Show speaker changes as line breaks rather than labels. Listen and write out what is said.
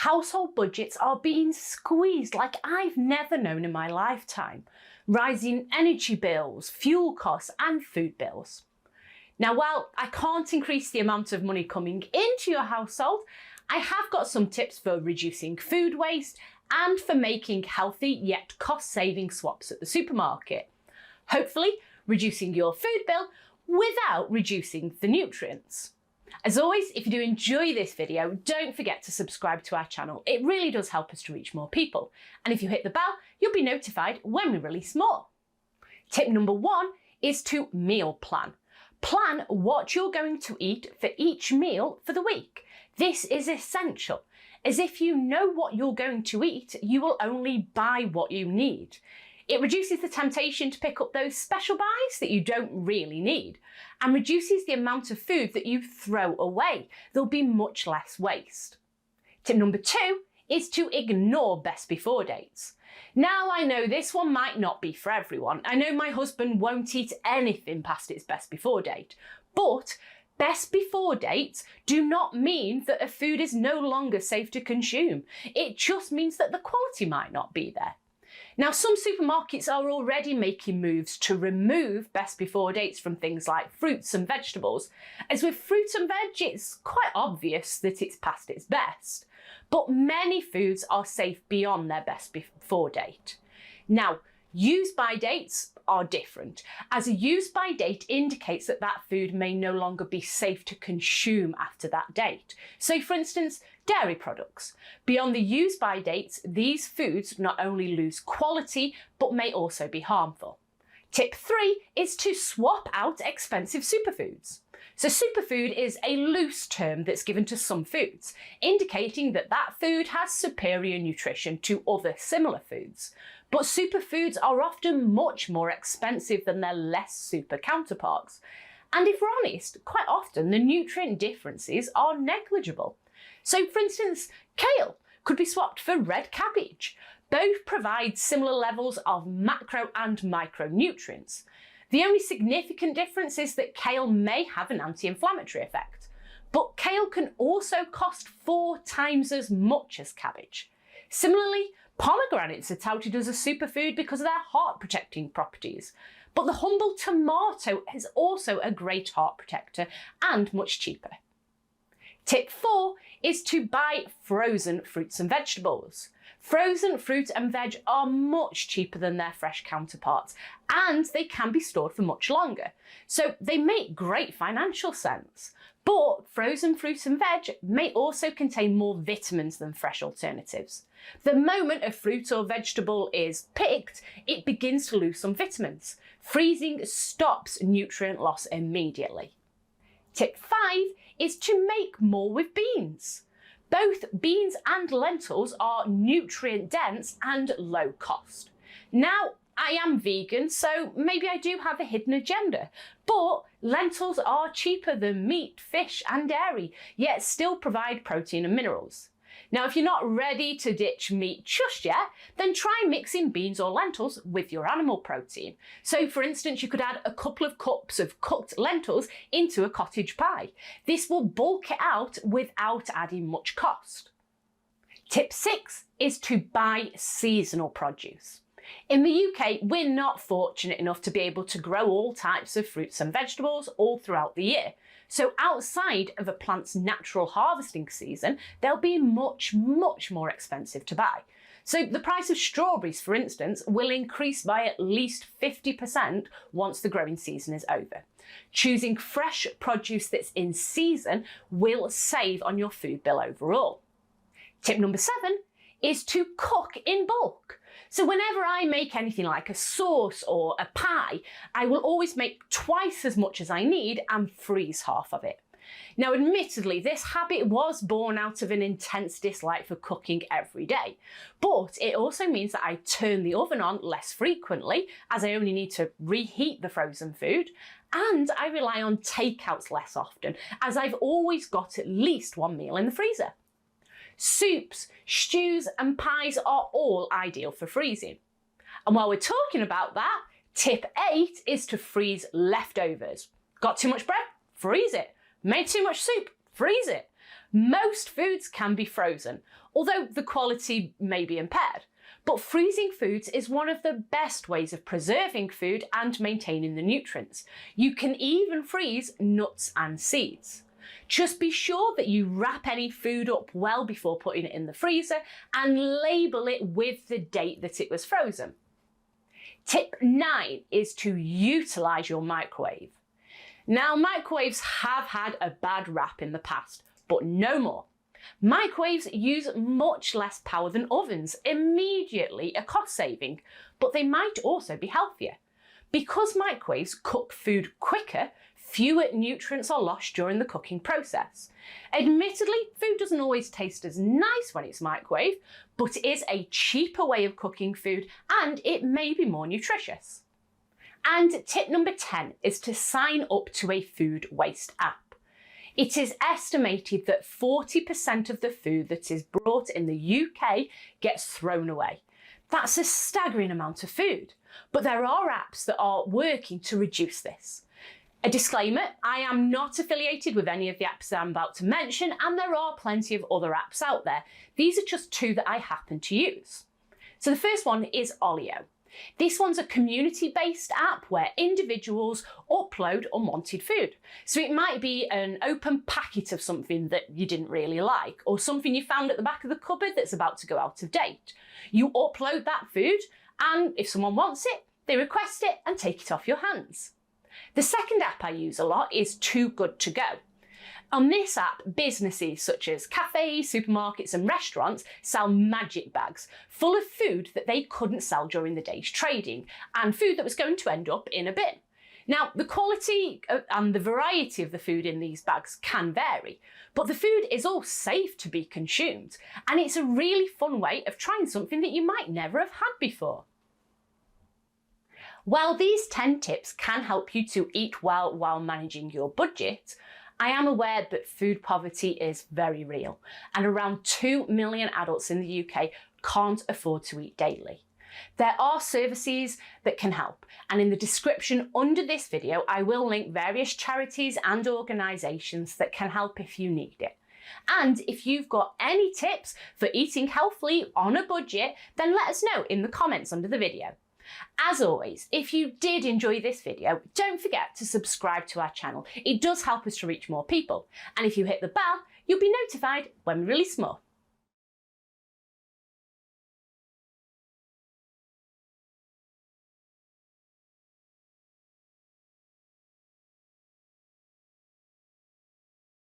Household budgets are being squeezed like I've never known in my lifetime. Rising energy bills, fuel costs and food bills. Now, while I can't increase the amount of money coming into your household, I have got some tips for reducing food waste and for making healthy yet cost-saving swaps at the supermarket. Hopefully, reducing your food bill without reducing the nutrients. As always, if you do enjoy this video, don't forget to subscribe to our channel. It really does help us to reach more people. And if you hit the bell, you'll be notified when we release more. Tip number 1 is to meal plan. Plan what you're going to eat for each meal for the week. This is essential, as if you know what you're going to eat, you will only buy what you need. It reduces the temptation to pick up those special buys that you don't really need and reduces the amount of food that you throw away. There'll be much less waste. Tip number 2 is to ignore best before dates. Now, I know this one might not be for everyone. I know my husband won't eat anything past its best before date, but best before dates do not mean that a food is no longer safe to consume. It just means that the quality might not be there. Now, some supermarkets are already making moves to remove best before dates from things like fruits and vegetables, as with fruit and veg, it's quite obvious that it's past its best. But many foods are safe beyond their best before date. Now, use by dates are different, as a use by date indicates that that food may no longer be safe to consume after that date. So, for instance, dairy products. Beyond the use by dates, these foods not only lose quality, but may also be harmful. Tip 3 is to swap out expensive superfoods. So superfood is a loose term that's given to some foods, indicating that that food has superior nutrition to other similar foods. But superfoods are often much more expensive than their less super counterparts. And if we're honest, quite often the nutrient differences are negligible. So for instance, kale could be swapped for red cabbage. Both provide similar levels of macro and micronutrients. The only significant difference is that kale may have an anti-inflammatory effect, but kale can also cost 4 times as much as cabbage. Similarly, pomegranates are touted as a superfood because of their heart protecting properties, but the humble tomato is also a great heart protector and much cheaper. Tip 4 is to buy frozen fruits and vegetables. Frozen fruit and veg are much cheaper than their fresh counterparts, and they can be stored for much longer. So they make great financial sense. But frozen fruit and veg may also contain more vitamins than fresh alternatives. The moment a fruit or vegetable is picked, it begins to lose some vitamins. Freezing stops nutrient loss immediately. Tip 5 is to make more with beans. Both beans and lentils are nutrient dense and low cost. Now, I am vegan, so maybe I do have a hidden agenda, but lentils are cheaper than meat, fish and dairy, yet still provide protein and minerals. Now, if you're not ready to ditch meat just yet, then try mixing beans or lentils with your animal protein. So for instance, you could add a couple of cups of cooked lentils into a cottage pie. This will bulk it out without adding much cost. Tip 6 is to buy seasonal produce. In the UK, we're not fortunate enough to be able to grow all types of fruits and vegetables all throughout the year. So outside of a plant's natural harvesting season, they'll be much more expensive to buy. So the price of strawberries, for instance, will increase by at least 50% once the growing season is over. Choosing fresh produce that's in season will save on your food bill overall. Tip number 7 is to cook in bulk. So whenever I make anything like a sauce or a pie, I will always make twice as much as I need and freeze half of it. Now, admittedly, this habit was born out of an intense dislike for cooking every day, but it also means that I turn the oven on less frequently, as I only need to reheat the frozen food, and I rely on takeouts less often, as I've always got at least one meal in the freezer. Soups, stews and pies are all ideal for freezing. And while we're talking about that, tip 8 is to freeze leftovers. Got too much bread? Freeze it. Made too much soup? Freeze it. Most foods can be frozen, although the quality may be impaired. But freezing foods is one of the best ways of preserving food and maintaining the nutrients. You can even freeze nuts and seeds. Just be sure that you wrap any food up well before putting it in the freezer and label it with the date that it was frozen. Tip 9 is to utilise your microwave. Now, microwaves have had a bad rap in the past, but no more. Microwaves use much less power than ovens, immediately a cost saving, but they might also be healthier. Because microwaves cook food quicker, fewer nutrients are lost during the cooking process. Admittedly, food doesn't always taste as nice when it's microwaved, but it is a cheaper way of cooking food and it may be more nutritious. And tip number 10 is to sign up to a food waste app. It is estimated that 40% of the food that is brought in the UK gets thrown away. That's a staggering amount of food, but there are apps that are working to reduce this. A disclaimer, I am not affiliated with any of the apps that I'm about to mention, and there are plenty of other apps out there. These are just two that I happen to use. So the first one is OLIO. This one's a community-based app where individuals upload unwanted food. So it might be an open packet of something that you didn't really like, or something you found at the back of the cupboard that's about to go out of date. You upload that food, and if someone wants it, they request it and take it off your hands. The second app I use a lot is Too Good To Go. On this app, businesses such as cafes, supermarkets and restaurants sell magic bags full of food that they couldn't sell during the day's trading and food that was going to end up in a bin. Now, the quality and the variety of the food in these bags can vary, but the food is all safe to be consumed, and it's a really fun way of trying something that you might never have had before. While these 10 tips can help you to eat well while managing your budget, I am aware that food poverty is very real, and around 2 million adults in the UK can't afford to eat daily. There are services that can help, and in the description under this video I will link various charities and organisations that can help if you need it. And if you've got any tips for eating healthily on a budget, then let us know in the comments under the video. As always, if you did enjoy this video, don't forget to subscribe to our channel. It does help us to reach more people. And if you hit the bell, you'll be notified when we release more.